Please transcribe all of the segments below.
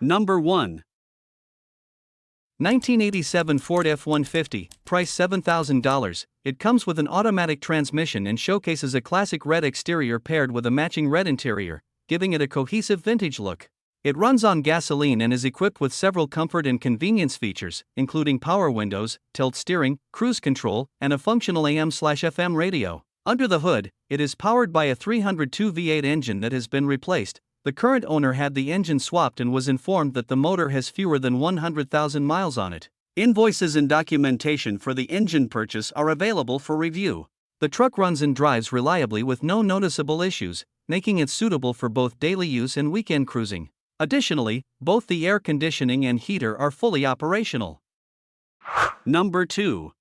Number 1. 1987 Ford F-150, price $7,000. It comes with an automatic transmission and showcases a classic red exterior paired with a matching red interior, giving it a cohesive vintage look. It runs on gasoline and is equipped with several comfort and convenience features, including power windows, tilt steering, cruise control, and a functional AM/FM radio. Under the hood, it is powered by a 302 V8 engine that has been replaced. The current owner had the engine swapped and was informed that the motor has fewer than 100,000 miles on it. Invoices and documentation for the engine purchase are available for review. The truck runs and drives reliably with no noticeable issues, making it suitable for both daily use and weekend cruising. Additionally, both the air conditioning and heater are fully operational. Number 2.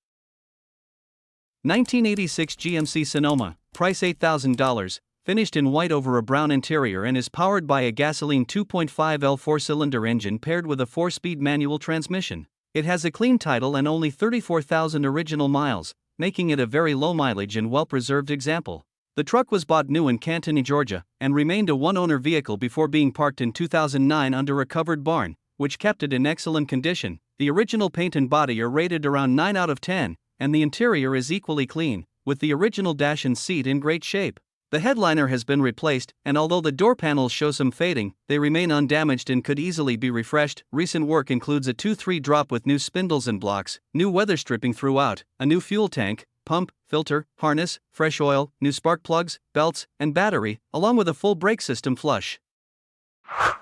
1986 GMC Sonoma, price $8,000, finished in white over a brown interior and is powered by a gasoline 2.5L 4-cylinder engine paired with a 4-speed manual transmission. It has a clean title and only 34,000 original miles, making it a very low mileage and well-preserved example. The truck was bought new in Canton, Georgia, and remained a one-owner vehicle before being parked in 2009 under a covered barn, which kept it in excellent condition. The original paint and body are rated around 9 out of 10, and the interior is equally clean, with the original dash and seat in great shape. The headliner has been replaced, and although the door panels show some fading, they remain undamaged and could easily be refreshed. Recent work includes a 2-3 drop with new spindles and blocks, new weather stripping throughout, a new fuel tank, pump, filter, harness, fresh oil, new spark plugs, belts, and battery, along with a full brake system flush.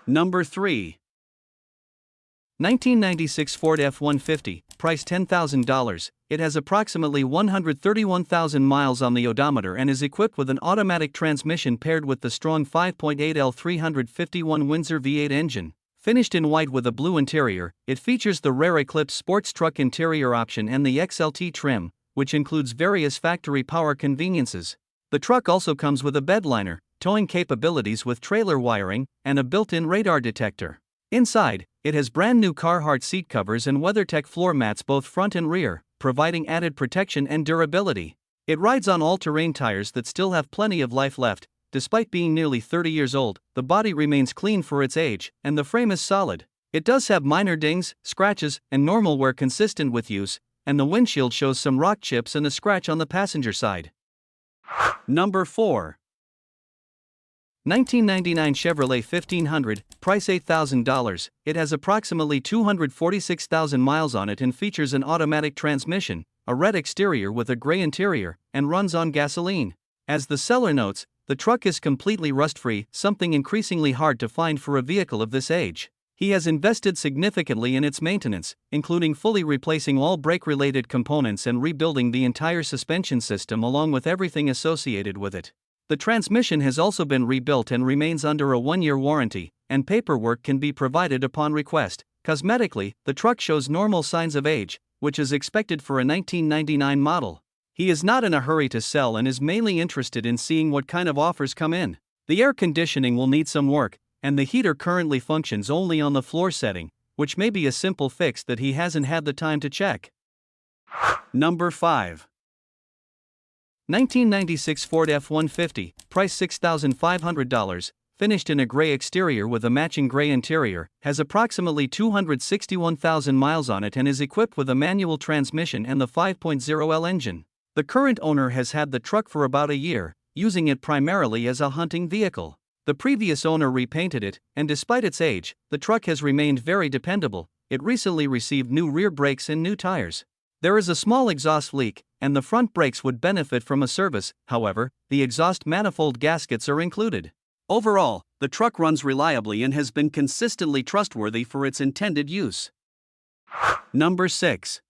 Number 3. 1996 Ford F-150, price $10,000. It has approximately 131,000 miles on the odometer and is equipped with an automatic transmission paired with the strong 5.8L 351 Windsor V8 engine. Finished in white with a blue interior, it features the rare Eclipse sports truck interior option and the XLT trim, which includes various factory power conveniences. The truck also comes with a bedliner, towing capabilities with trailer wiring, and a built-in radar detector. Inside, it has brand new Carhartt seat covers and WeatherTech floor mats both front and rear, providing added protection and durability. It rides on all-terrain tires that still have plenty of life left. Despite being nearly 30 years old, the body remains clean for its age, and the frame is solid. It does have minor dings, scratches, and normal wear consistent with use, and the windshield shows some rock chips and a scratch on the passenger side. Number 4. 1999 Chevrolet 1500, price $8,000. It has approximately 246,000 miles on it and features an automatic transmission, a red exterior with a gray interior, and runs on gasoline. As the seller notes, the truck is completely rust-free, something increasingly hard to find for a vehicle of this age. He has invested significantly in its maintenance, including fully replacing all brake-related components and rebuilding the entire suspension system along with everything associated with it. The transmission has also been rebuilt and remains under a 1-year warranty, and paperwork can be provided upon request. Cosmetically, the truck shows normal signs of age, which is expected for a 1999 model. He is not in a hurry to sell and is mainly interested in seeing what kind of offers come in. The air conditioning will need some work, and the heater currently functions only on the floor setting, which may be a simple fix that he hasn't had the time to check. Number 5. 1996 Ford F-150, price $6,500, finished in a gray exterior with a matching gray interior, has approximately 261,000 miles on it and is equipped with a manual transmission and the 5.0L engine. The current owner has had the truck for about a year, using it primarily as a hunting vehicle. The previous owner repainted it, and despite its age, the truck has remained very dependable. It recently received new rear brakes and new tires. There is a small exhaust leak, and the front brakes would benefit from a service. However, the exhaust manifold gaskets are included. Overall, the truck runs reliably and has been consistently trustworthy for its intended use. Number 6.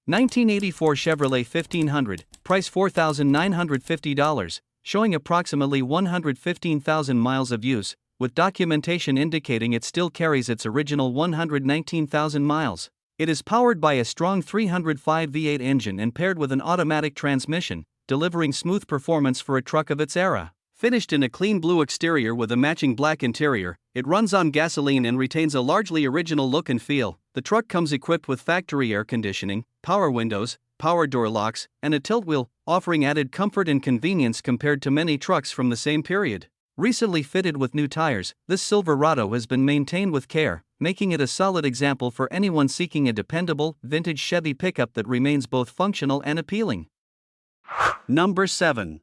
1984 Chevrolet 1500, price $4,950, showing approximately 115,000 miles of use, with documentation indicating it still carries its original 119,000 miles. It is powered by a strong 305 V8 engine and paired with an automatic transmission, delivering smooth performance for a truck of its era. Finished in a clean blue exterior with a matching black interior, it runs on gasoline and retains a largely original look and feel. The truck comes equipped with factory air conditioning, power windows, power door locks, and a tilt wheel, offering added comfort and convenience compared to many trucks from the same period. Recently fitted with new tires, this Silverado has been maintained with care, making it a solid example for anyone seeking a dependable, vintage Chevy pickup that remains both functional and appealing. Number 7.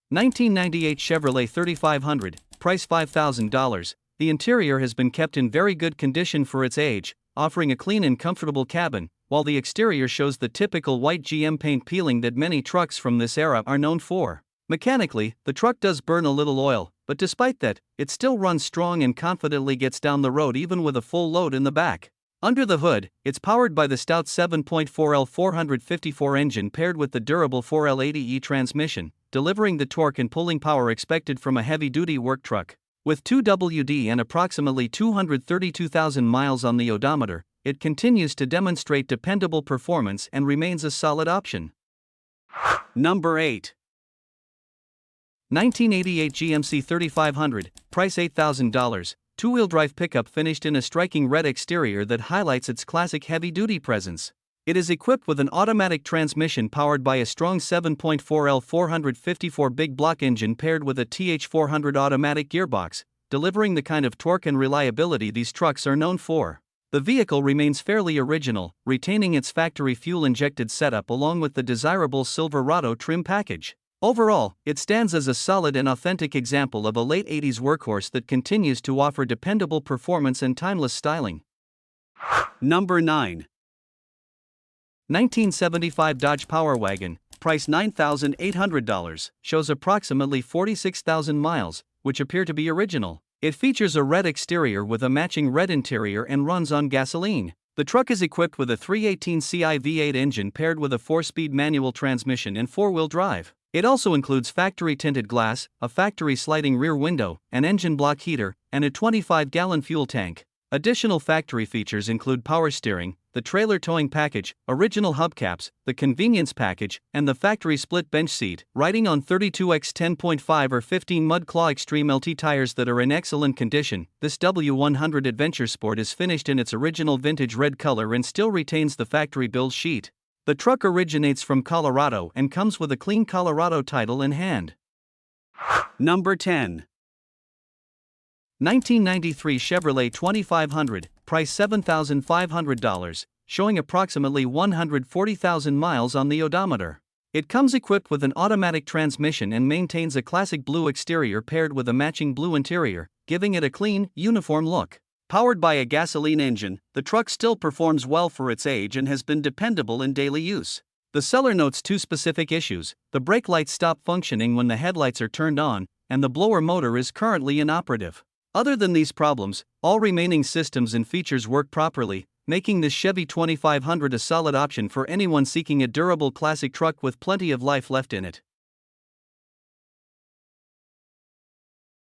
1998 Chevrolet 3500, price $5,000. The interior has been kept in very good condition for its age, offering a clean and comfortable cabin, while the exterior shows the typical white GM paint peeling that many trucks from this era are known for. Mechanically, the truck does burn a little oil, but despite that, it still runs strong and confidently gets down the road even with a full load in the back. Under the hood, it's powered by the stout 7.4L 454 engine paired with the durable 4L 80E transmission, delivering the torque and pulling power expected from a heavy-duty work truck. With 2WD and approximately 232,000 miles on the odometer, it continues to demonstrate dependable performance and remains a solid option. Number 8. 1988 GMC 3500, price $8,000, two-wheel drive pickup finished in a striking red exterior that highlights its classic heavy-duty presence. It is equipped with an automatic transmission powered by a strong 7.4L 454 big block engine paired with a TH400 automatic gearbox, delivering the kind of torque and reliability these trucks are known for. The vehicle remains fairly original, retaining its factory fuel-injected setup along with the desirable Silverado trim package. Overall, it stands as a solid and authentic example of a late 80s workhorse that continues to offer dependable performance and timeless styling. Number 9. 1975 Dodge Power Wagon, price $9,800, shows approximately 46,000 miles, which appear to be original. It features a red exterior with a matching red interior and runs on gasoline. The truck is equipped with a 318 Ci V8 engine paired with a 4-speed manual transmission and 4-wheel drive. It also includes factory tinted glass, a factory sliding rear window, an engine block heater, and a 25-gallon fuel tank. Additional factory features include power steering, the trailer towing package, original hubcaps, the convenience package, and the factory split bench seat. Riding on 32x 10.5 or 15 Mud Claw Extreme LT tires that are in excellent condition, this W100 Adventure Sport is finished in its original vintage red color and still retains the factory build sheet. The truck originates from Colorado and comes with a clean Colorado title in hand. Number 10. 1993 Chevrolet 2500, price $7,500, showing approximately 140,000 miles on the odometer. It comes equipped with an automatic transmission and maintains a classic blue exterior paired with a matching blue interior, giving it a clean, uniform look. Powered by a gasoline engine, the truck still performs well for its age and has been dependable in daily use. The seller notes two specific issues: the brake lights stop functioning when the headlights are turned on, and the blower motor is currently inoperative. Other than these problems, all remaining systems and features work properly, making this Chevy 2500 a solid option for anyone seeking a durable classic truck with plenty of life left in it.